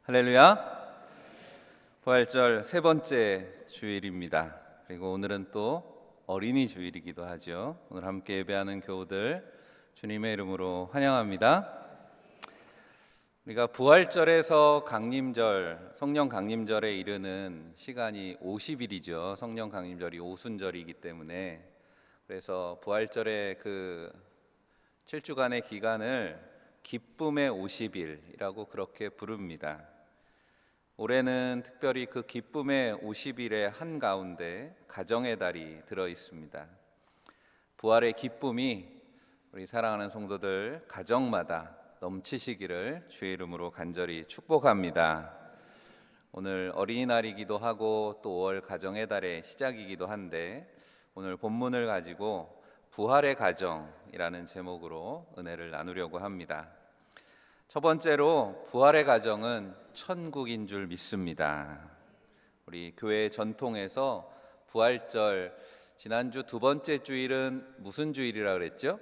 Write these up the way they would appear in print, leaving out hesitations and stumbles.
할렐루야. 부활절 세 번째 주일입니다. 그리고 오늘은 또 어린이 주일이기도 하죠. 오늘 함께 예배하는 교우들 주님의 이름으로 환영합니다. 우리가 부활절에서 강림절, 성령 강림절에 이르는 시간이 50일이죠. 성령 강림절이 오순절이기 때문에, 그래서 부활절의 그 7주간의 기간을 기쁨의 50일이라고 그렇게 부릅니다. 올해는 특별히 그 기쁨의 50일의 한가운데 가정의 달이 들어 있습니다. 부활의 기쁨이 우리 사랑하는 성도들 가정마다 넘치시기를 주의 이름으로 간절히 축복합니다. 오늘 어린이날이기도 하고 또 5월 가정의 달의 시작이기도 한데, 오늘 본문을 가지고 부활의 가정이라는 제목으로 은혜를 나누려고 합니다. 첫 번째로 부활의 가정은 천국인 줄 믿습니다. 우리 교회 전통에서 부활절 지난주 두 번째 주일은 무슨 주일이라 그랬죠?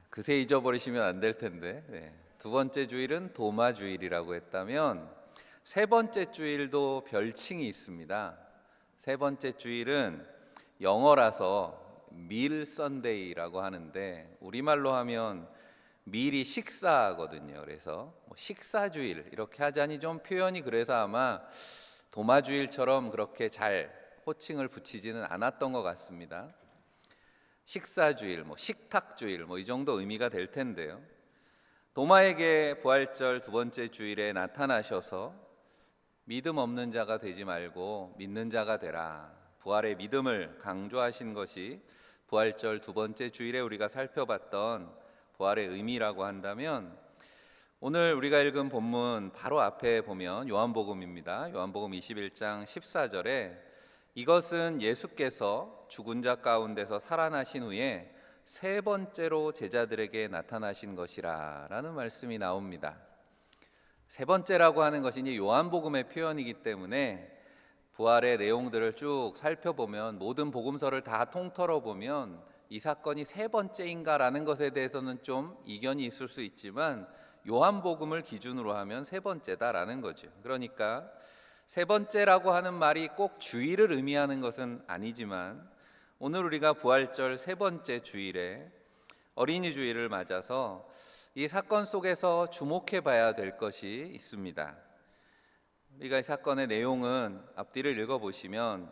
그새 잊어버리시면 안 될 텐데, 두 번째 주일은 도마주일이라고 했다면 세 번째 주일도 별칭이 있습니다. 세 번째 주일은 영어라서 밀 선데이라고 하는데, 우리말로 하면 밀이 식사거든요. 그래서 식사주일 이렇게 하자니 좀 표현이 그래서 아마 도마주일처럼 그렇게 잘 호칭을 붙이지는 않았던 것 같습니다. 식사주일, 식탁주일 이 정도 의미가 될 텐데요. 도마에게 부활절 두 번째 주일에 나타나셔서 믿음 없는 자가 되지 말고 믿는 자가 되라, 부활의 믿음을 강조하신 것이 부활절 두 번째 주일에 우리가 살펴봤던 부활의 의미라고 한다면, 오늘 우리가 읽은 본문 바로 앞에 보면 요한복음입니다. 요한복음 21장 14절에 이것은 예수께서 죽은 자 가운데서 살아나신 후에 세 번째로 제자들에게 나타나신 것이라 라는 말씀이 나옵니다. 세 번째라고 하는 것이 이제 요한복음의 표현이기 때문에 부활의 내용들을 쭉 살펴보면, 모든 복음서를 다 통틀어 보면 이 사건이 세 번째인가라는 것에 대해서는 좀 이견이 있을 수 있지만, 요한복음을 기준으로 하면 세 번째다라는 거죠. 그러니까 세 번째라고 하는 말이 꼭 주일을 의미하는 것은 아니지만, 오늘 우리가 부활절 세 번째 주일에 어린이 주일을 맞아서 이 사건 속에서 주목해 봐야 될 것이 있습니다. 우리가 이 사건의 내용은 앞뒤를 읽어보시면,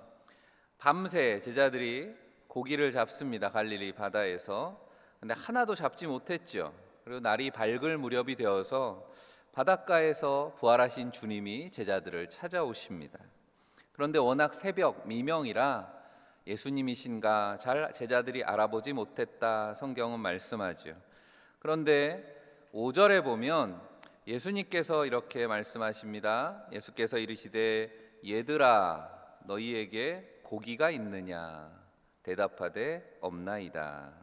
밤새 제자들이 고기를 잡습니다. 갈릴리 바다에서. 근데 하나도 잡지 못했죠. 그리고 날이 밝을 무렵이 되어서 바닷가에서 부활하신 주님이 제자들을 찾아오십니다. 그런데 워낙 새벽 미명이라 예수님이신가 잘 제자들이 알아보지 못했다, 성경은 말씀하죠. 그런데 5절에 보면 예수님께서 이렇게 말씀하십니다. 예수께서 이르시되 얘들아 너희에게 고기가 있느냐 대답하되 없나이다.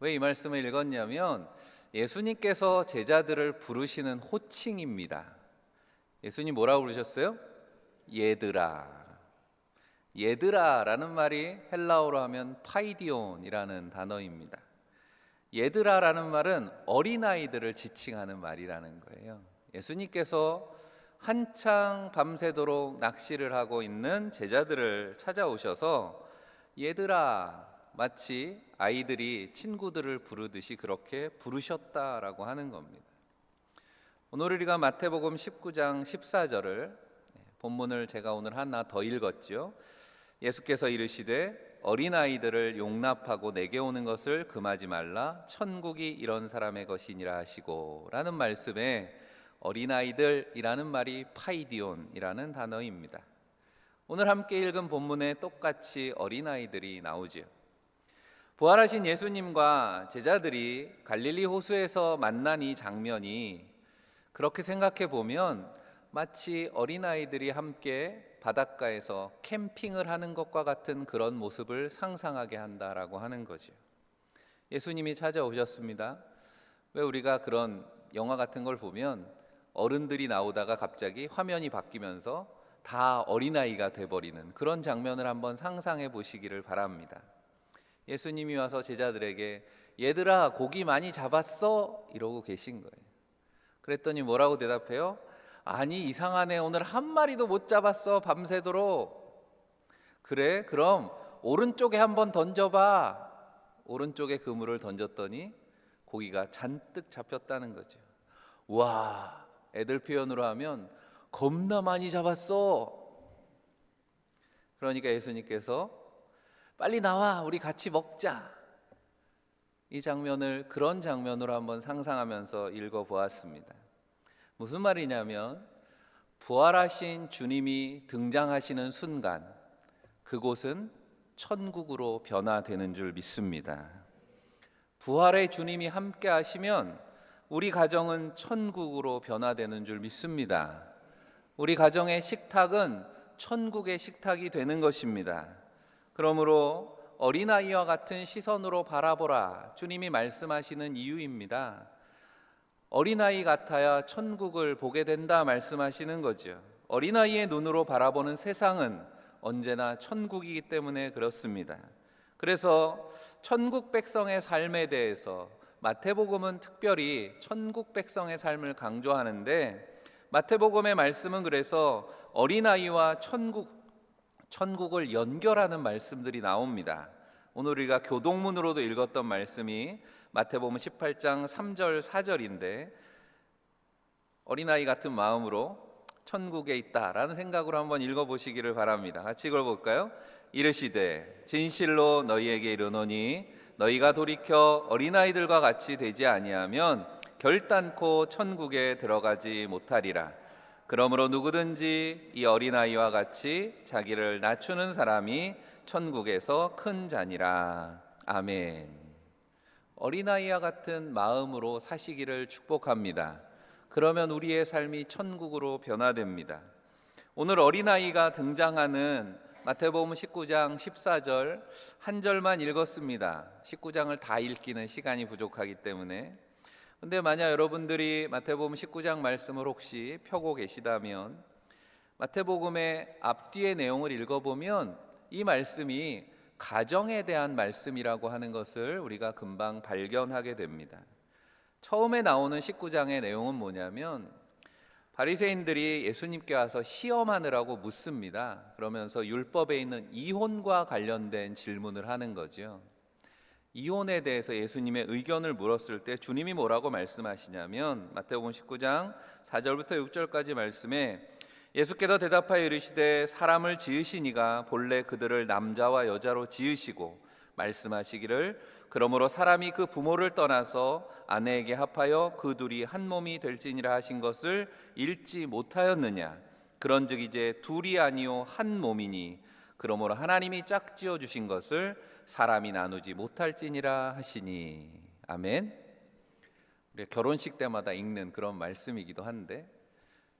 왜 이 말씀을 읽었냐면, 예수님께서 제자들을 부르시는 호칭입니다. 예수님 뭐라고 부르셨어요? 얘들아. 얘들아라는 말이 헬라어로 하면 파이디온이라는 단어입니다. 얘들아라는 말은 어린아이들을 지칭하는 말이라는 거예요. 예수님께서 한창 밤새도록 낚시를 하고 있는 제자들을 찾아오셔서 얘들아, 마치 아이들이 친구들을 부르듯이 그렇게 부르셨다라고 하는 겁니다. 오늘 우리가 마태복음 19장 14절을 본문을 제가 오늘 하나 더 읽었죠. 예수께서 이르시되 어린아이들을 용납하고 내게 오는 것을 금하지 말라, 천국이 이런 사람의 것이니라 하시고 라는 말씀에 어린아이들이라는 말이 파이디온이라는 단어입니다. 오늘 함께 읽은 본문에 똑같이 어린아이들이 나오죠. 부활하신 예수님과 제자들이 갈릴리 호수에서 만난 이 장면이, 그렇게 생각해 보면 마치 어린아이들이 함께 바닷가에서 캠핑을 하는 것과 같은 그런 모습을 상상하게 한다라고 하는 거죠. 예수님이 찾아오셨습니다. 왜 우리가 그런 영화 같은 걸 보면 어른들이 나오다가 갑자기 화면이 바뀌면서 다 어린아이가 돼버리는 그런 장면을 한번 상상해 보시기를 바랍니다. 예수님이 와서 제자들에게 얘들아 고기 많이 잡았어? 이러고 계신 거예요. 그랬더니 뭐라고 대답해요? 아니 이상하네, 오늘 한 마리도 못 잡았어, 밤새도록. 그래? 그럼 오른쪽에 한번 던져봐. 오른쪽에 그물을 던졌더니 고기가 잔뜩 잡혔다는 거죠. 와, 애들 표현으로 하면 겁나 많이 잡았어. 그러니까 예수님께서 빨리 나와, 우리 같이 먹자. 이 장면을 그런 장면으로 한번 상상하면서 읽어보았습니다. 무슨 말이냐면 부활하신 주님이 등장하시는 순간 그곳은 천국으로 변화되는 줄 믿습니다. 부활의 주님이 함께 하시면 우리 가정은 천국으로 변화되는 줄 믿습니다. 우리 가정의 식탁은 천국의 식탁이 되는 것입니다. 그러므로 어린아이와 같은 시선으로 바라보라, 주님이 말씀하시는 이유입니다. 어린아이 같아야 천국을 보게 된다 말씀하시는 거죠. 어린아이의 눈으로 바라보는 세상은 언제나 천국이기 때문에 그렇습니다. 그래서 천국 백성의 삶에 대해서 마태복음은 특별히 천국 백성의 삶을 강조하는데, 마태복음의 말씀은 그래서 어린아이와 천국을 연결하는 말씀들이 나옵니다. 오늘 우리가 교동문으로도 읽었던 말씀이 마태복음 18장 3절 4절인데, 어린아이 같은 마음으로 천국에 있다라는 생각으로 한번 읽어보시기를 바랍니다. 같이 읽어볼까요? 이르시되 진실로 너희에게 이르노니 너희가 돌이켜 어린아이들과 같이 되지 아니하면 결단코 천국에 들어가지 못하리라. 그러므로 누구든지 이 어린아이와 같이 자기를 낮추는 사람이 천국에서 큰 자니라. 아멘. 어린아이와 같은 마음으로 사시기를 축복합니다. 그러면 우리의 삶이 천국으로 변화됩니다. 오늘 어린아이가 등장하는 마태복음 19장 14절 한 절만 읽었습니다. 19장을 다 읽기는 시간이 부족하기 때문에. 근데 만약 여러분들이 마태복음 19장 말씀을 혹시 펴고 계시다면 마태복음의 앞뒤의 내용을 읽어보면 이 말씀이 가정에 대한 말씀이라고 하는 것을 우리가 금방 발견하게 됩니다. 처음에 나오는 19장의 내용은 뭐냐면 바리새인들이 예수님께 와서 시험하느라고 묻습니다. 그러면서 율법에 있는 이혼과 관련된 질문을 하는 거죠. 이혼에 대해서 예수님의 의견을 물었을 때 주님이 뭐라고 말씀하시냐면 마태복음 19장 4절부터 6절까지 말씀에 예수께서 대답하여 이르시되 사람을 지으시니가 본래 그들을 남자와 여자로 지으시고 말씀하시기를 그러므로 사람이 그 부모를 떠나서 아내에게 합하여 그 둘이 한 몸이 될지니라 하신 것을 읽지 못하였느냐. 그런즉 이제 둘이 아니요 한 몸이니 그러므로 하나님이 짝지어 주신 것을 사람이 나누지 못할지니라 하시니. 아멘. 우리 결혼식 때마다 읽는 그런 말씀이기도 한데,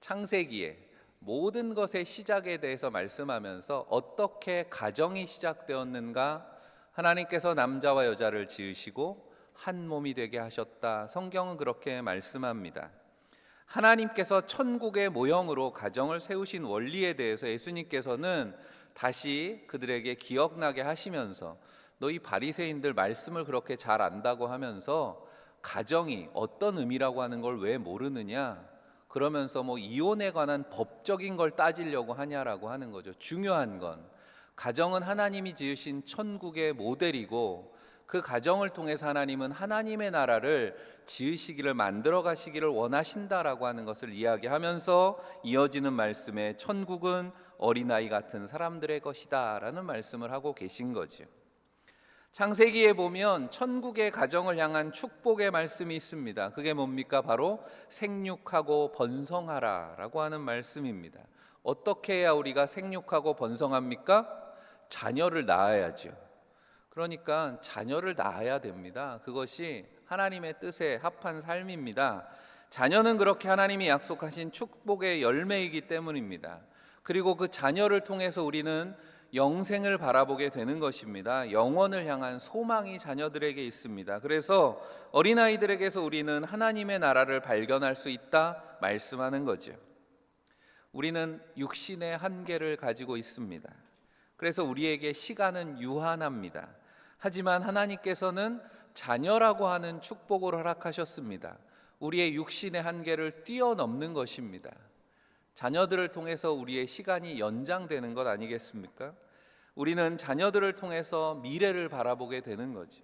창세기에 모든 것의 시작에 대해서 말씀하면서 어떻게 가정이 시작되었는가, 하나님께서 남자와 여자를 지으시고 한 몸이 되게 하셨다. 성경은 그렇게 말씀합니다. 하나님께서 천국의 모형으로 가정을 세우신 원리에 대해서 예수님께서는 다시 그들에게 기억나게 하시면서 너희 바리새인들 말씀을 그렇게 잘 안다고 하면서 가정이 어떤 의미라고 하는 걸 왜 모르느냐, 그러면서 이혼에 관한 법적인 걸 따지려고 하냐라고 하는 거죠. 중요한 건 가정은 하나님이 지으신 천국의 모델이고 그 가정을 통해서 하나님은 하나님의 나라를 지으시기를 만들어 가시기를 원하신다라고 하는 것을 이야기하면서 이어지는 말씀에 천국은 어린아이 같은 사람들의 것이다 라는 말씀을 하고 계신 거죠. 창세기에 보면 천국의 가정을 향한 축복의 말씀이 있습니다. 그게 뭡니까? 바로 생육하고 번성하라 라고 하는 말씀입니다. 어떻게 해야 우리가 생육하고 번성합니까? 자녀를 낳아야죠. 그러니까 자녀를 낳아야 됩니다. 그것이 하나님의 뜻에 합한 삶입니다. 자녀는 그렇게 하나님이 약속하신 축복의 열매이기 때문입니다. 그리고 그 자녀를 통해서 우리는 영생을 바라보게 되는 것입니다. 영원을 향한 소망이 자녀들에게 있습니다. 그래서 어린아이들에게서 우리는 하나님의 나라를 발견할 수 있다 말씀하는 거죠. 우리는 육신의 한계를 가지고 있습니다. 그래서 우리에게 시간은 유한합니다. 하지만 하나님께서는 자녀라고 하는 축복을 허락하셨습니다. 우리의 육신의 한계를 뛰어넘는 것입니다. 자녀들을 통해서 우리의 시간이 연장되는 것 아니겠습니까? 우리는 자녀들을 통해서 미래를 바라보게 되는 거죠.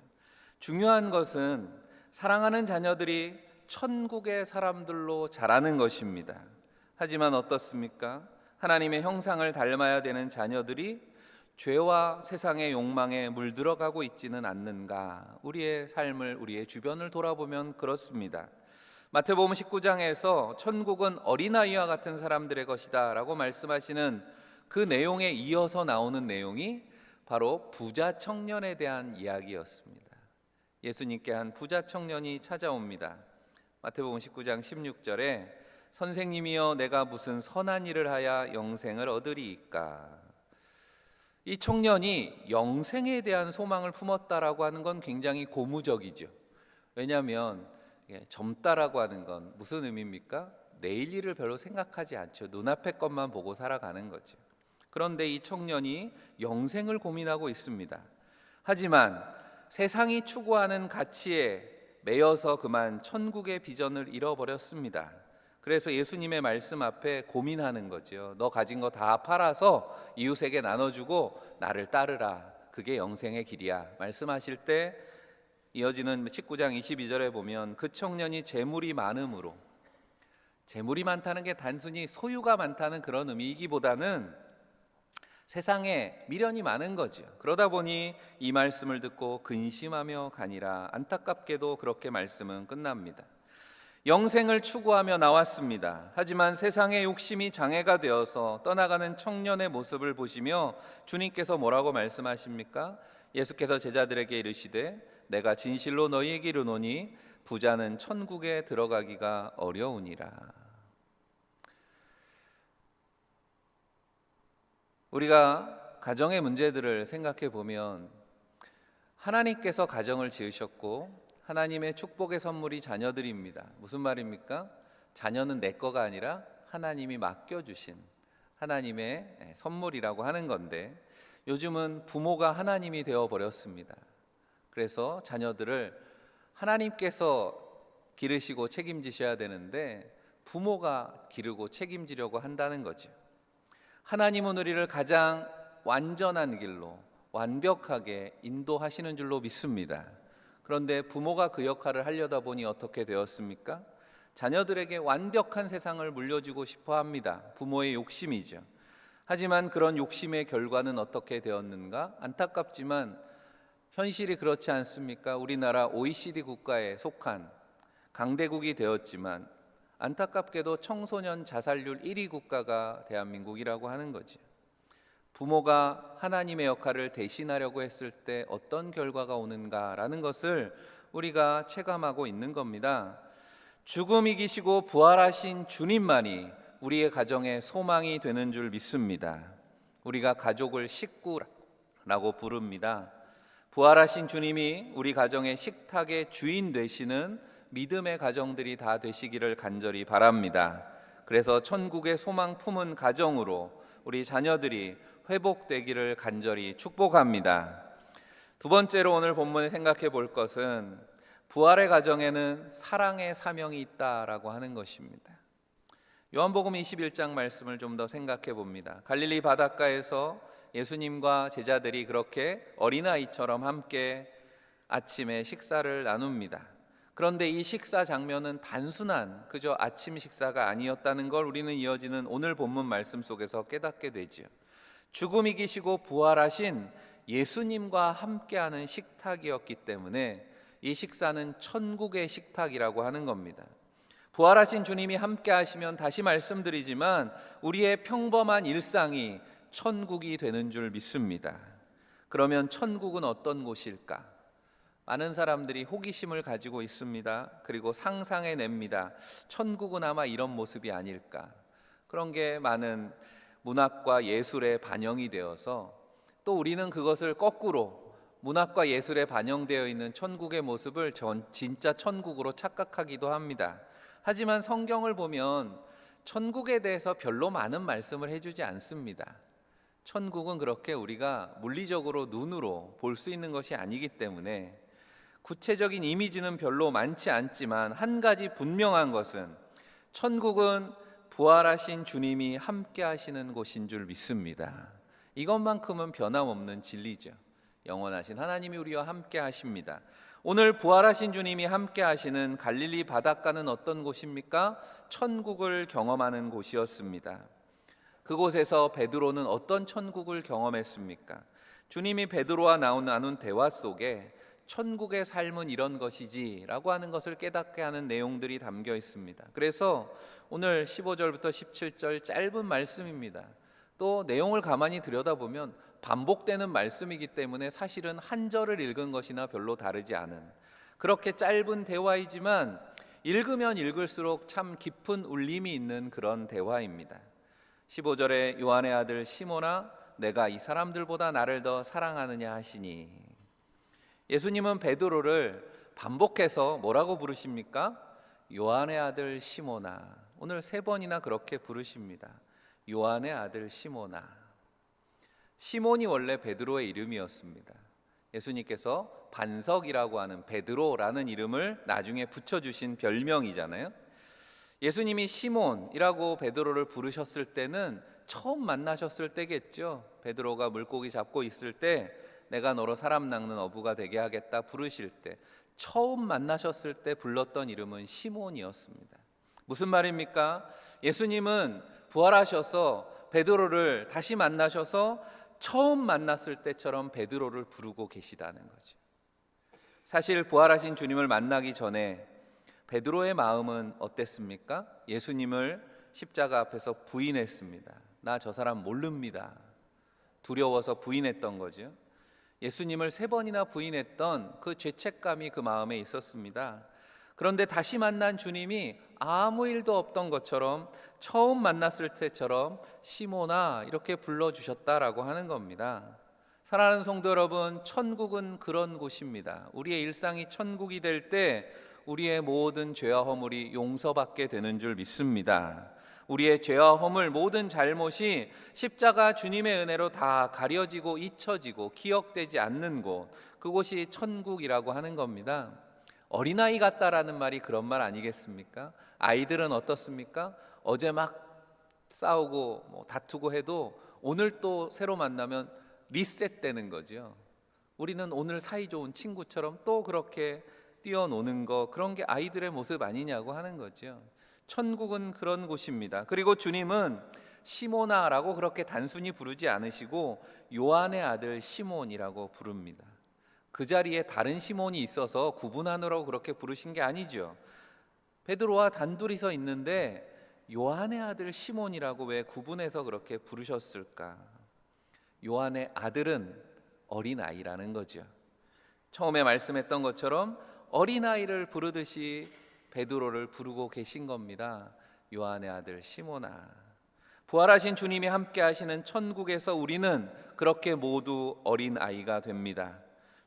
중요한 것은 사랑하는 자녀들이 천국의 사람들로 자라는 것입니다. 하지만 어떻습니까? 하나님의 형상을 닮아야 되는 자녀들이 죄와 세상의 욕망에 물들어가고 있지는 않는가? 우리의 삶을, 우리의 주변을 돌아보면 그렇습니다. 마태복음 19장에서 천국은 어린아이와 같은 사람들의 것이다 라고 말씀하시는 그 내용에 이어서 나오는 내용이 바로 부자 청년에 대한 이야기였습니다. 예수님께 한 부자 청년이 찾아옵니다. 마태복음 19장 16절에 선생님이여 내가 무슨 선한 일을 하여 영생을 얻으리이까. 이 청년이 영생에 대한 소망을 품었다라고 하는 건 굉장히 고무적이죠. 왜냐하면 젊다라고 하는 건 무슨 의미입니까? 내일 일을 별로 생각하지 않죠. 눈앞의 것만 보고 살아가는 거죠. 그런데 이 청년이 영생을 고민하고 있습니다. 하지만 세상이 추구하는 가치에 매여서 그만 천국의 비전을 잃어버렸습니다. 그래서 예수님의 말씀 앞에 고민하는 거죠. 너 가진 거 다 팔아서 이웃에게 나눠주고 나를 따르라. 그게 영생의 길이야. 말씀하실 때 이어지는 19장 22절에 보면 그 청년이 재물이 많음으로, 재물이 많다는 게 단순히 소유가 많다는 그런 의미이기보다는 세상에 미련이 많은 거죠. 그러다 보니 이 말씀을 듣고 근심하며 가니라. 안타깝게도 그렇게 말씀은 끝납니다. 영생을 추구하며 나왔습니다. 하지만 세상의 욕심이 장애가 되어서 떠나가는 청년의 모습을 보시며 주님께서 뭐라고 말씀하십니까? 예수께서 제자들에게 이르시되 내가 진실로 너희에게 이르노니 부자는 천국에 들어가기가 어려우니라. 우리가 가정의 문제들을 생각해 보면 하나님께서 가정을 지으셨고 하나님의 축복의 선물이 자녀들입니다. 무슨 말입니까? 자녀는 내 거가 아니라 하나님이 맡겨주신 하나님의 선물이라고 하는 건데 요즘은 부모가 하나님이 되어버렸습니다. 그래서 자녀들을 하나님께서 기르시고 책임지셔야 되는데 부모가 기르고 책임지려고 한다는 거죠. 하나님은 우리를 가장 완전한 길로 완벽하게 인도하시는 줄로 믿습니다. 그런데 부모가 그 역할을 하려다 보니 어떻게 되었습니까? 자녀들에게 완벽한 세상을 물려주고 싶어 합니다. 부모의 욕심이죠. 하지만 그런 욕심의 결과는 어떻게 되었는가? 안타깝지만 현실이 그렇지 않습니까? 우리나라 OECD 국가에 속한 강대국이 되었지만 안타깝게도 청소년 자살률 1위 국가가 대한민국이라고 하는 거죠. 부모가 하나님의 역할을 대신하려고 했을 때 어떤 결과가 오는가라는 것을 우리가 체감하고 있는 겁니다. 죽음 이기시고 부활하신 주님만이 우리의 가정의 소망이 되는 줄 믿습니다. 우리가 가족을 식구라고 부릅니다. 부활하신 주님이 우리 가정의 식탁의 주인 되시는 믿음의 가정들이 다 되시기를 간절히 바랍니다. 그래서 천국의 소망 품은 가정으로 우리 자녀들이 회복되기를 간절히 축복합니다. 두 번째로 오늘 본문에 생각해 볼 것은 부활의 가정에는 사랑의 사명이 있다라고 하는 것입니다. 요한복음 21장 말씀을 좀 더 생각해 봅니다. 갈릴리 바닷가에서 예수님과 제자들이 그렇게 어린아이처럼 함께 아침에 식사를 나눕니다. 그런데 이 식사 장면은 단순한 그저 아침 식사가 아니었다는 걸 우리는 이어지는 오늘 본문 말씀 속에서 깨닫게 되죠. 죽음 이기시고 부활하신 예수님과 함께하는 식탁이었기 때문에 이 식사는 천국의 식탁이라고 하는 겁니다. 부활하신 주님이 함께 하시면 다시 말씀드리지만 우리의 평범한 일상이 천국이 되는 줄 믿습니다. 그러면 천국은 어떤 곳일까? 많은 사람들이 호기심을 가지고 있습니다. 그리고 상상해냅니다. 천국은 아마 이런 모습이 아닐까? 그런 게 많은 문학과 예술에 반영이 되어서 또 우리는 그것을 거꾸로 문학과 예술에 반영되어 있는 천국의 모습을 진짜 천국으로 착각하기도 합니다. 하지만 성경을 보면 천국에 대해서 별로 많은 말씀을 해주지 않습니다. 천국은 그렇게 우리가 물리적으로 눈으로 볼 수 있는 것이 아니기 때문에 구체적인 이미지는 별로 많지 않지만 한 가지 분명한 것은 천국은 부활하신 주님이 함께 하시는 곳인 줄 믿습니다. 이것만큼은 변함없는 진리죠. 영원하신 하나님이 우리와 함께 하십니다. 오늘 부활하신 주님이 함께 하시는 갈릴리 바닷가는 어떤 곳입니까? 천국을 경험하는 곳이었습니다. 그곳에서 베드로는 어떤 천국을 경험했습니까? 주님이 베드로와 나눈 대화 속에 천국의 삶은 이런 것이지 라고 하는 것을 깨닫게 하는 내용들이 담겨 있습니다. 그래서 오늘 15절부터 17절 짧은 말씀입니다. 또 내용을 가만히 들여다보면 반복되는 말씀이기 때문에 사실은 한 절을 읽은 것이나 별로 다르지 않은 그렇게 짧은 대화이지만 읽으면 읽을수록 참 깊은 울림이 있는 그런 대화입니다. 15절에 요한의 아들 시몬아 내가 이 사람들보다 나를 더 사랑하느냐 하시니, 예수님은 베드로를 반복해서 뭐라고 부르십니까? 요한의 아들 시몬아. 오늘 3번이나 그렇게 부르십니다. 요한의 아들 시몬아. 시몬이 원래 베드로의 이름이었습니다. 예수님께서 반석이라고 하는 베드로라는 이름을 나중에 붙여주신 별명이잖아요. 예수님이 시몬이라고 베드로를 부르셨을 때는 처음 만나셨을 때겠죠. 베드로가 물고기 잡고 있을 때 내가 너로 사람 낚는 어부가 되게 하겠다 부르실 때, 처음 만나셨을 때 불렀던 이름은 시몬이었습니다. 무슨 말입니까? 예수님은 부활하셔서 베드로를 다시 만나셔서 처음 만났을 때처럼 베드로를 부르고 계시다는 거죠. 사실 부활하신 주님을 만나기 전에 베드로의 마음은 어땠습니까? 예수님을 십자가 앞에서 부인했습니다. 나 저 사람 모릅니다. 두려워서 부인했던 거죠. 예수님을 3번이나 부인했던 그 죄책감이 그 마음에 있었습니다. 그런데 다시 만난 주님이 아무 일도 없던 것처럼 처음 만났을 때처럼 시몬아 이렇게 불러주셨다라고 하는 겁니다. 사랑하는 성도 여러분, 천국은 그런 곳입니다. 우리의 일상이 천국이 될 때 우리의 모든 죄와 허물이 용서받게 되는 줄 믿습니다. 우리의 죄와 허물, 모든 잘못이 십자가 주님의 은혜로 다 가려지고 잊혀지고 기억되지 않는 곳, 그곳이 천국이라고 하는 겁니다. 어린아이 같다라는 말이 그런 말 아니겠습니까? 아이들은 어떻습니까? 어제 막 싸우고 다투고 해도 오늘 또 새로 만나면 리셋되는 거죠. 우리는 오늘 사이좋은 친구처럼 또 그렇게 뛰어노는 거, 그런 게 아이들의 모습 아니냐고 하는 거죠. 천국은 그런 곳입니다. 그리고 주님은 시몬아라고 그렇게 단순히 부르지 않으시고 요한의 아들 시몬이라고 부릅니다. 그 자리에 다른 시몬이 있어서 구분하느라고 그렇게 부르신 게 아니죠. 베드로와 단둘이 서 있는데 요한의 아들 시몬이라고 왜 구분해서 그렇게 부르셨을까? 요한의 아들은 어린아이라는 거죠. 처음에 말씀했던 것처럼 어린아이를 부르듯이 베드로를 부르고 계신 겁니다. 요한의 아들 시몬아. 부활하신 주님이 함께 하시는 천국에서 우리는 그렇게 모두 어린아이가 됩니다.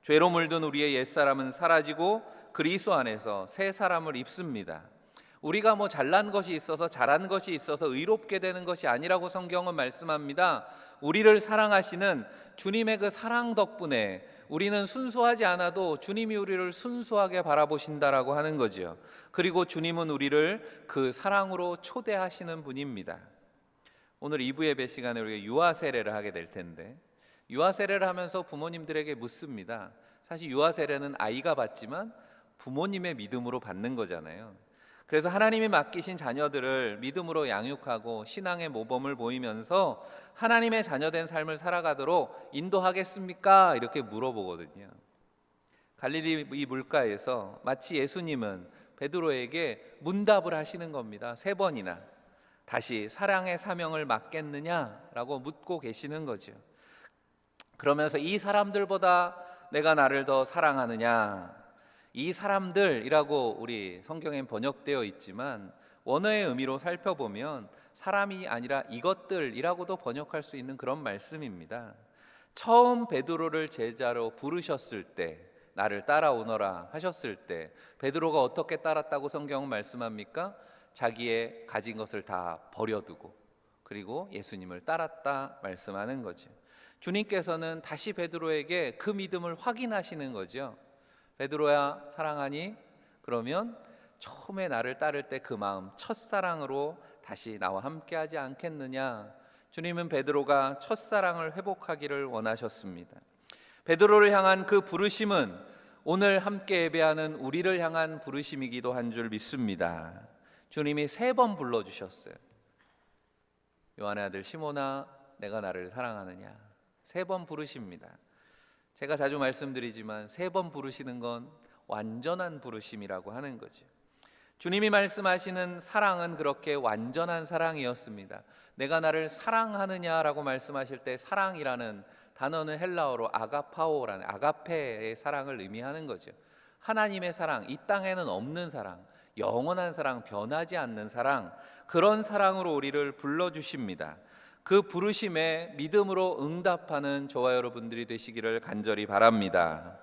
죄로 물든 우리의 옛사람은 사라지고 그리스도 안에서 새 사람을 입습니다. 우리가 잘난 것이 있어서 잘한 것이 있어서 의롭게 되는 것이 아니라고 성경은 말씀합니다. 우리를 사랑하시는 주님의 그 사랑 덕분에 우리는 순수하지 않아도 주님이 우리를 순수하게 바라보신다라고 하는 거죠. 그리고 주님은 우리를 그 사랑으로 초대하시는 분입니다. 오늘 2부 예배 시간에 우리가 유아 세례를 하게 될 텐데, 유아 세례를 하면서 부모님들에게 묻습니다. 사실 유아 세례는 아이가 받지만 부모님의 믿음으로 받는 거잖아요. 그래서 하나님이 맡기신 자녀들을 믿음으로 양육하고 신앙의 모범을 보이면서 하나님의 자녀된 삶을 살아가도록 인도하겠습니까? 이렇게 물어보거든요. 갈릴리 이 물가에서 마치 예수님은 베드로에게 문답을 하시는 겁니다. 3번이나 다시 사랑의 사명을 맡겠느냐라고 묻고 계시는 거죠. 그러면서 이 사람들보다 내가 나를 더 사랑하느냐, 이 사람들이라고 우리 성경엔 번역되어 있지만 원어의 의미로 살펴보면 사람이 아니라 이것들이라고도 번역할 수 있는 그런 말씀입니다. 처음 베드로를 제자로 부르셨을 때, 나를 따라오너라 하셨을 때 베드로가 어떻게 따랐다고 성경은 말씀합니까? 자기의 가진 것을 다 버려두고 그리고 예수님을 따랐다 말씀하는 거죠. 주님께서는 다시 베드로에게 그 믿음을 확인하시는 거죠. 베드로야 사랑하니? 그러면 처음에 나를 따를 때 그 마음, 첫사랑으로 다시 나와 함께하지 않겠느냐? 주님은 베드로가 첫사랑을 회복하기를 원하셨습니다. 베드로를 향한 그 부르심은 오늘 함께 예배하는 우리를 향한 부르심이기도 한 줄 믿습니다. 주님이 3번 불러주셨어요. 요한의 아들 시몬아, 내가 나를 사랑하느냐? 3번 부르십니다. 제가 자주 말씀드리지만 3번 부르시는 건 완전한 부르심이라고 하는 거죠. 주님이 말씀하시는 사랑은 그렇게 완전한 사랑이었습니다. 내가 나를 사랑하느냐라고 말씀하실 때 사랑이라는 단어는 헬라어로 아가파오라는 아가페의 사랑을 의미하는 거죠. 하나님의 사랑, 이 땅에는 없는 사랑, 영원한 사랑, 변하지 않는 사랑, 그런 사랑으로 우리를 불러주십니다. 그 부르심에 믿음으로 응답하는 저와 여러분들이 되시기를 간절히 바랍니다.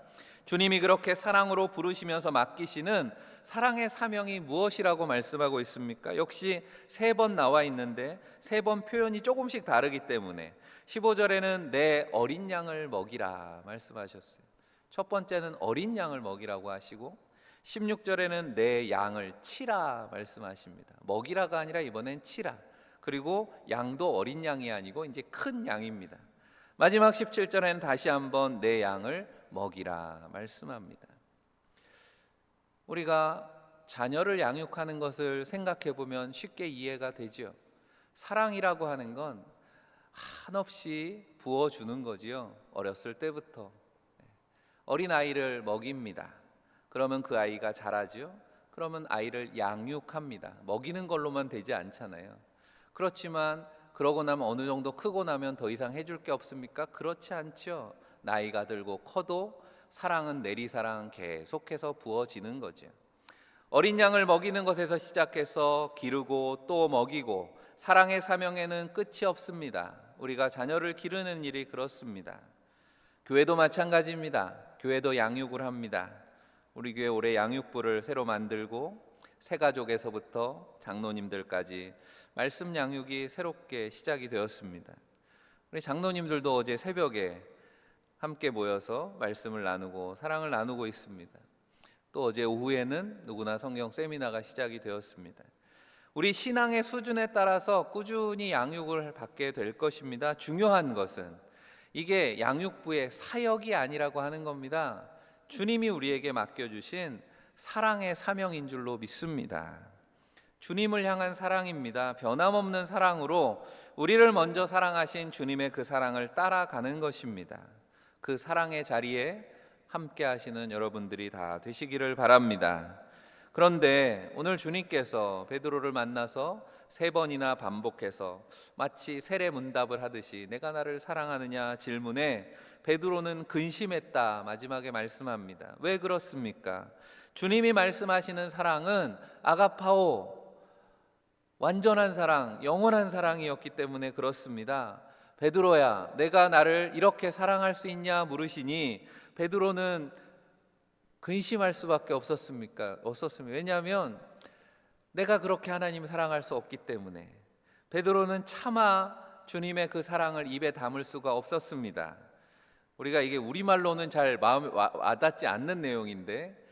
주님이 그렇게 사랑으로 부르시면서 맡기시는 사랑의 사명이 무엇이라고 말씀하고 있습니까? 역시 3번 나와 있는데 3번 표현이 조금씩 다르기 때문에 15절에는 내 어린 양을 먹이라 말씀하셨어요. 첫 번째는 어린 양을 먹이라고 하시고 16절에는 내 양을 치라 말씀하십니다. 먹이라가 아니라 이번엔 치라. 그리고 양도 어린 양이 아니고 이제 큰 양입니다. 마지막 17절에는 다시 한번 내 양을 먹이라 말씀합니다. 우리가 자녀를 양육하는 것을 생각해 보면 쉽게 이해가 되죠. 사랑이라고 하는 건 한없이 부어주는 거지요. 어렸을 때부터 어린 아이를 먹입니다. 그러면 그 아이가 자라죠. 그러면 아이를 양육합니다. 먹이는 걸로만 되지 않잖아요. 그렇지만 그러고 나면 어느 정도 크고 나면 더 이상 해줄 게 없습니까? 그렇지 않죠. 나이가 들고 커도 사랑은 내리사랑 계속해서 부어지는 거죠. 어린 양을 먹이는 것에서 시작해서 기르고 또 먹이고 사랑의 사명에는 끝이 없습니다. 우리가 자녀를 기르는 일이 그렇습니다. 교회도 마찬가지입니다. 교회도 양육을 합니다. 우리 교회 올해 양육부를 새로 만들고 새가족에서부터 장로님들까지 말씀 양육이 새롭게 시작이 되었습니다. 우리 장로님들도 어제 새벽에 함께 모여서 말씀을 나누고 사랑을 나누고 있습니다. 또 어제 오후에는 누구나 성경 세미나가 시작이 되었습니다. 우리 신앙의 수준에 따라서 꾸준히 양육을 받게 될 것입니다. 중요한 것은 이게 양육부의 사역이 아니라고 하는 겁니다. 주님이 우리에게 맡겨주신 사랑의 사명인 줄로 믿습니다. 주님을 향한 사랑입니다. 변함없는 사랑으로 우리를 먼저 사랑하신 주님의 그 사랑을 따라가는 것입니다. 그 사랑의 자리에 함께 하시는 여러분들이 다 되시기를 바랍니다. 그런데 오늘 주님께서 베드로를 만나서 3번이나 반복해서 마치 세례문답을 하듯이 내가 나를 사랑하느냐 질문에 베드로는 근심했다 마지막에 말씀합니다. 왜 그렇습니까? 주님이 말씀하시는 사랑은 아가파오, 완전한 사랑, 영원한 사랑이었기 때문에 그렇습니다. 베드로야, 내가 나를 이렇게 사랑할 수 있냐 물으시니 베드로는 근심할 수밖에 없었습니다. 왜냐하면 내가 그렇게 하나님을 사랑할 수 없기 때문에 베드로는 차마 주님의 그 사랑을 입에 담을 수가 없었습니다. 우리가 이게 우리말로는 잘 마음에 와닿지 않는 내용인데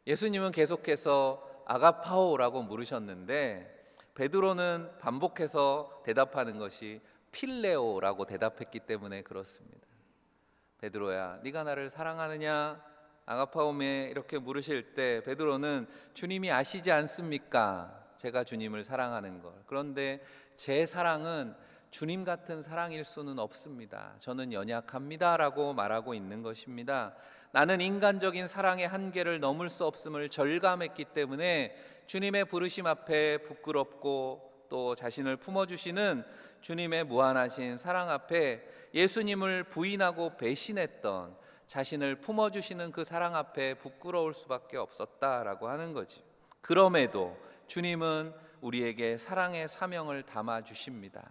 예수님은 계속해서 아가파오라고 물으셨는데 베드로는 반복해서 대답하는 것이 필레오라고 대답했기 때문에 그렇습니다. 베드로야, 네가 나를 사랑하느냐? 아가파오메 이렇게 물으실 때 베드로는 주님이 아시지 않습니까? 제가 주님을 사랑하는 걸. 그런데 제 사랑은 주님 같은 사랑일 수는 없습니다. 저는 연약합니다 라고 말하고 있는 것입니다. 나는 인간적인 사랑의 한계를 넘을 수 없음을 절감했기 때문에 주님의 부르심 앞에 부끄럽고 또 자신을 품어주시는 주님의 무한하신 사랑 앞에 예수님을 부인하고 배신했던 자신을 품어주시는 그 사랑 앞에 부끄러울 수밖에 없었다라고 하는 거지. 그럼에도 주님은 우리에게 사랑의 사명을 담아주십니다.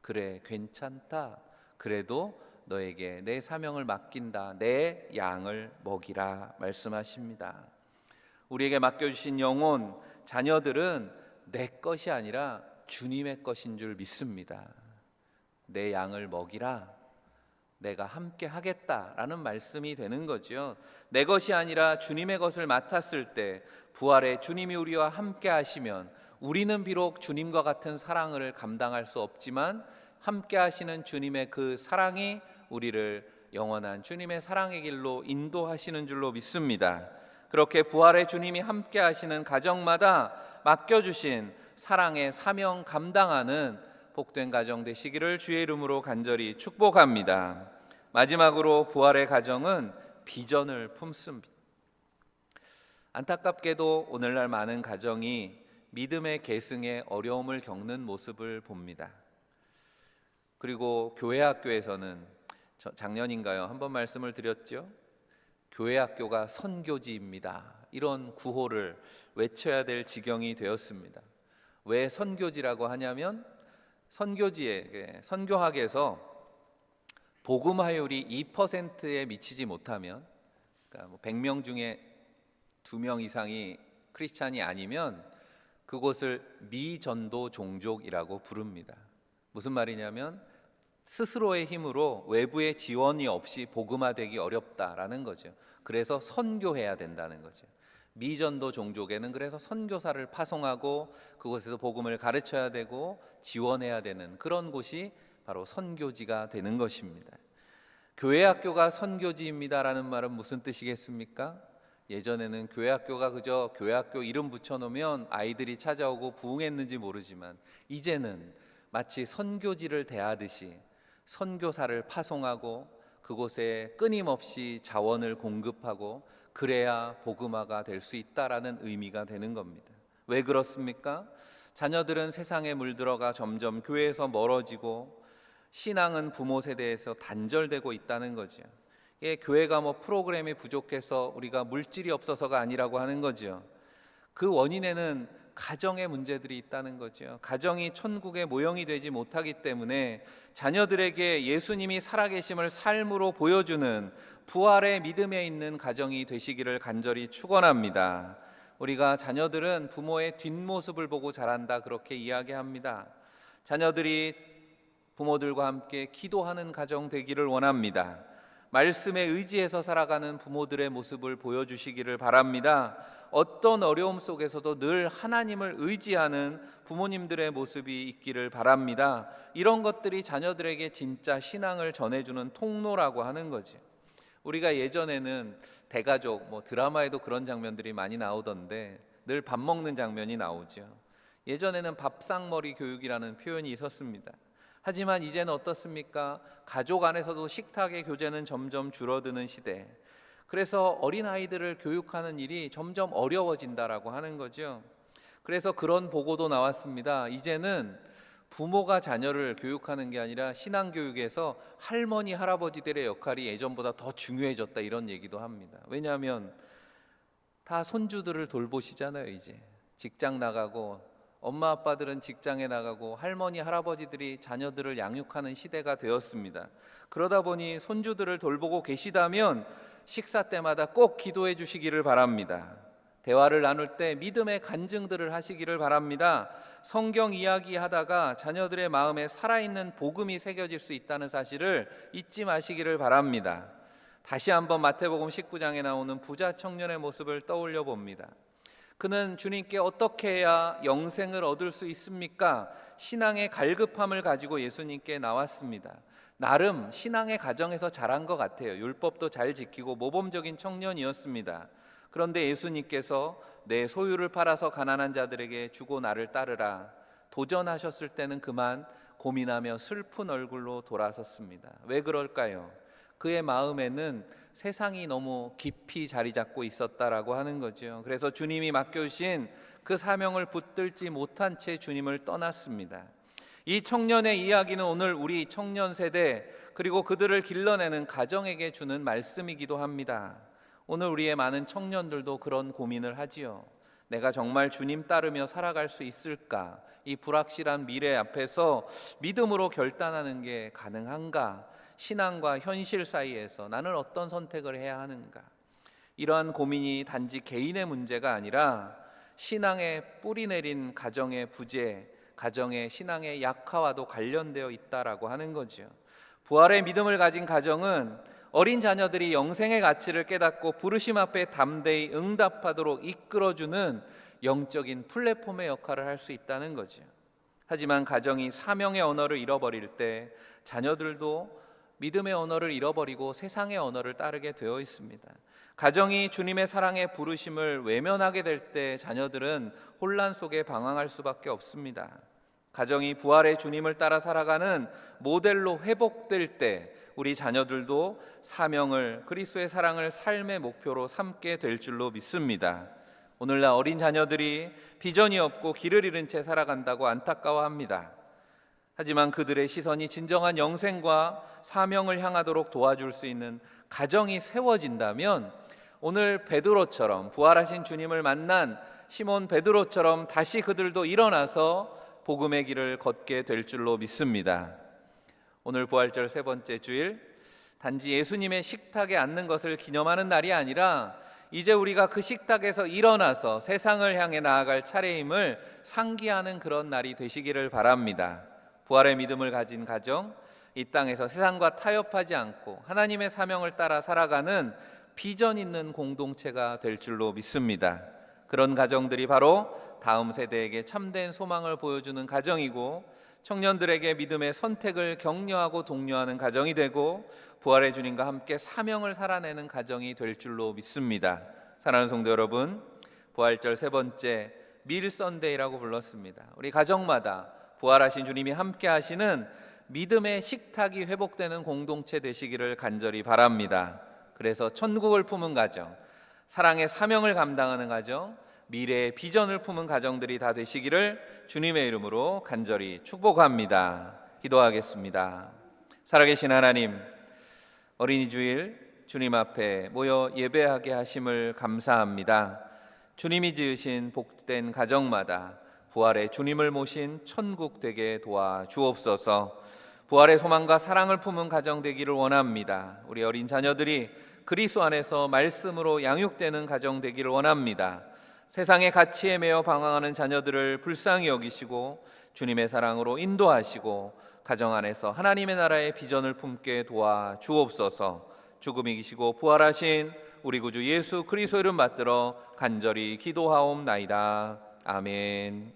그래, 괜찮다. 그래도 너에게 내 사명을 맡긴다. 내 양을 먹이라 말씀하십니다. 우리에게 맡겨주신 영혼, 자녀들은 내 것이 아니라 주님의 것인 줄 믿습니다. 내 양을 먹이라. 내가 함께 하겠다라는 말씀이 되는 거죠. 내 것이 아니라 주님의 것을 맡았을 때 부활의 주님이 우리와 함께 하시면 우리는 비록 주님과 같은 사랑을 감당할 수 없지만 함께 하시는 주님의 그 사랑이 우리를 영원한 주님의 사랑의 길로 인도하시는 줄로 믿습니다. 그렇게 부활의 주님이 함께 하시는 가정마다 맡겨주신 사랑의 사명 감당하는 복된 가정 되시기를 주의 이름으로 간절히 축복합니다. 마지막으로 부활의 가정은 비전을 품습니다. 안타깝게도 오늘날 많은 가정이 믿음의 계승에 어려움을 겪는 모습을 봅니다. 그리고 교회 학교에서는 작년인가요? 한번 말씀을 드렸죠. 교회 학교가 선교지입니다. 이런 구호를 외쳐야 될 지경이 되었습니다. 왜 선교지라고 하냐면 선교지에 선교학에서 복음화율이 2%에 미치지 못하면, 그러니까 100명 중에 2명 이상이 크리스찬이 아니면 그곳을 미전도 종족이라고 부릅니다. 무슨 말이냐면 스스로의 힘으로 외부의 지원이 없이 복음화되기 어렵다라는 거죠. 그래서 선교해야 된다는 거죠. 미전도 종족에는 그래서 선교사를 파송하고 그곳에서 복음을 가르쳐야 되고 지원해야 되는 그런 곳이 바로 선교지가 되는 것입니다. 교회 학교가 선교지입니다라는 말은 무슨 뜻이겠습니까? 예전에는 교회 학교가 그저 교회 학교 이름 붙여놓으면 아이들이 찾아오고 부흥했는지 모르지만 이제는 마치 선교지를 대하듯이 선교사를 파송하고 그곳에 끊임없이 자원을 공급하고 그래야 복음화가 될 수 있다라는 의미가 되는 겁니다. 왜 그렇습니까? 자녀들은 세상에 물들어가 점점 교회에서 멀어지고 신앙은 부모 세대에서 단절되고 있다는 거죠. 교회가 프로그램이 부족해서 우리가 물질이 없어서가 아니라고 하는 거죠. 그 원인에는 가정의 문제들이 있다는 거죠. 가정이 천국의 모형이 되지 못하기 때문에 자녀들에게 예수님이 살아계심을 삶으로 보여주는 부활의 믿음에 있는 가정이 되시기를 간절히 축원합니다. 우리가 자녀들은 부모의 뒷모습을 보고 자란다 그렇게 이야기합니다. 자녀들이 부모들과 함께 기도하는 가정 되기를 원합니다. 말씀에 의지해서 살아가는 부모들의 모습을 보여주시기를 바랍니다. 어떤 어려움 속에서도 늘 하나님을 의지하는 부모님들의 모습이 있기를 바랍니다. 이런 것들이 자녀들에게 진짜 신앙을 전해주는 통로라고 하는 거죠. 우리가 예전에는 대가족, 드라마에도 그런 장면들이 많이 나오던데 늘 밥 먹는 장면이 나오죠. 예전에는 밥상머리 교육이라는 표현이 있었습니다. 하지만 이제는 어떻습니까? 가족 안에서도 식탁의 교제는 점점 줄어드는 시대. 그래서 어린아이들을 교육하는 일이 점점 어려워진다라고 하는 거죠. 그래서 그런 보고도 나왔습니다. 이제는 부모가 자녀를 교육하는 게 아니라 신앙교육에서 할머니, 할아버지들의 역할이 예전보다 더 중요해졌다 이런 얘기도 합니다. 왜냐하면 다 손주들을 돌보시잖아요. 이제 직장 나가고 엄마 아빠들은 직장에 나가고 할머니 할아버지들이 자녀들을 양육하는 시대가 되었습니다. 그러다 보니 손주들을 돌보고 계시다면 식사 때마다 꼭 기도해 주시기를 바랍니다. 대화를 나눌 때 믿음의 간증들을 하시기를 바랍니다. 성경 이야기하다가 자녀들의 마음에 살아있는 복음이 새겨질 수 있다는 사실을 잊지 마시기를 바랍니다. 다시 한번 마태복음 19장에 나오는 부자 청년의 모습을 떠올려 봅니다. 그는 주님께 어떻게 해야 영생을 얻을 수 있습니까? 신앙의 갈급함을 가지고 예수님께 나왔습니다. 나름 신앙의 가정에서 자란 것 같아요. 율법도 잘 지키고 모범적인 청년이었습니다. 그런데 예수님께서 내 소유를 팔아서 가난한 자들에게 주고 나를 따르라 도전하셨을 때는 그만 고민하며 슬픈 얼굴로 돌아섰습니다. 왜 그럴까요? 그의 마음에는 세상이 너무 깊이 자리 잡고 있었다라고 하는 거죠. 그래서 주님이 맡겨주신 그 사명을 붙들지 못한 채 주님을 떠났습니다. 이 청년의 이야기는 오늘 우리 청년 세대 그리고 그들을 길러내는 가정에게 주는 말씀이기도 합니다. 오늘 우리의 많은 청년들도 그런 고민을 하지요. 내가 정말 주님 따르며 살아갈 수 있을까? 이 불확실한 미래 앞에서 믿음으로 결단하는 게 가능한가? 신앙과 현실 사이에서 나는 어떤 선택을 해야 하는가? 이러한 고민이 단지 개인의 문제가 아니라 신앙에 뿌리 내린 가정의 부재, 가정의 신앙의 약화와도 관련되어 있다라고 하는 거죠. 부활의 믿음을 가진 가정은 어린 자녀들이 영생의 가치를 깨닫고 부르심 앞에 담대히 응답하도록 이끌어주는 영적인 플랫폼의 역할을 할 수 있다는 거죠. 하지만 가정이 사명의 언어를 잃어버릴 때 자녀들도 믿음의 언어를 잃어버리고 세상의 언어를 따르게 되어 있습니다. 가정이 주님의 사랑의 부르심을 외면하게 될 때 자녀들은 혼란 속에 방황할 수밖에 없습니다. 가정이 부활의 주님을 따라 살아가는 모델로 회복될 때 우리 자녀들도 사명을, 그리스도의 사랑을 삶의 목표로 삼게 될 줄로 믿습니다. 오늘날 어린 자녀들이 비전이 없고 길을 잃은 채 살아간다고 안타까워합니다. 하지만 그들의 시선이 진정한 영생과 사명을 향하도록 도와줄 수 있는 가정이 세워진다면 오늘 베드로처럼, 부활하신 주님을 만난 시몬 베드로처럼 다시 그들도 일어나서 복음의 길을 걷게 될 줄로 믿습니다. 오늘 부활절 세 번째 주일, 단지 예수님의 식탁에 앉는 것을 기념하는 날이 아니라 이제 우리가 그 식탁에서 일어나서 세상을 향해 나아갈 차례임을 상기하는 그런 날이 되시기를 바랍니다. 부활의 믿음을 가진 가정, 이 땅에서 세상과 타협하지 않고 하나님의 사명을 따라 살아가는 비전 있는 공동체가 될 줄로 믿습니다. 그런 가정들이 바로 다음 세대에게 참된 소망을 보여주는 가정이고, 청년들에게 믿음의 선택을 격려하고 독려하는 가정이 되고, 부활의 주님과 함께 사명을 살아내는 가정이 될 줄로 믿습니다. 사랑하는 성도 여러분, 부활절 세 번째 밀 선데이라고 불렀습니다. 우리 가정마다 부활하신 주님이 함께 하시는 믿음의 식탁이 회복되는 공동체 되시기를 간절히 바랍니다. 그래서 천국을 품은 가정, 사랑의 사명을 감당하는 가정, 미래의 비전을 품은 가정들이 다 되시기를 주님의 이름으로 간절히 축복합니다. 기도하겠습니다. 살아계신 하나님, 어린이 주일 주님 앞에 모여 예배하게 하심을 감사합니다. 주님이 지으신 복된 가정마다 부활의 주님을 모신 천국 되게 도와 주옵소서. 부활의 소망과 사랑을 품은 가정 되기를 원합니다. 우리 어린 자녀들이 그리스도 안에서 말씀으로 양육되는 가정 되기를 원합니다. 세상의 가치에 매여 방황하는 자녀들을 불쌍히 여기시고 주님의 사랑으로 인도하시고 가정 안에서 하나님의 나라의 비전을 품게 도와 주옵소서. 죽음 이기시고 부활하신 우리 구주 예수 그리스도 이름 받들어 간절히 기도하옵나이다. 아멘.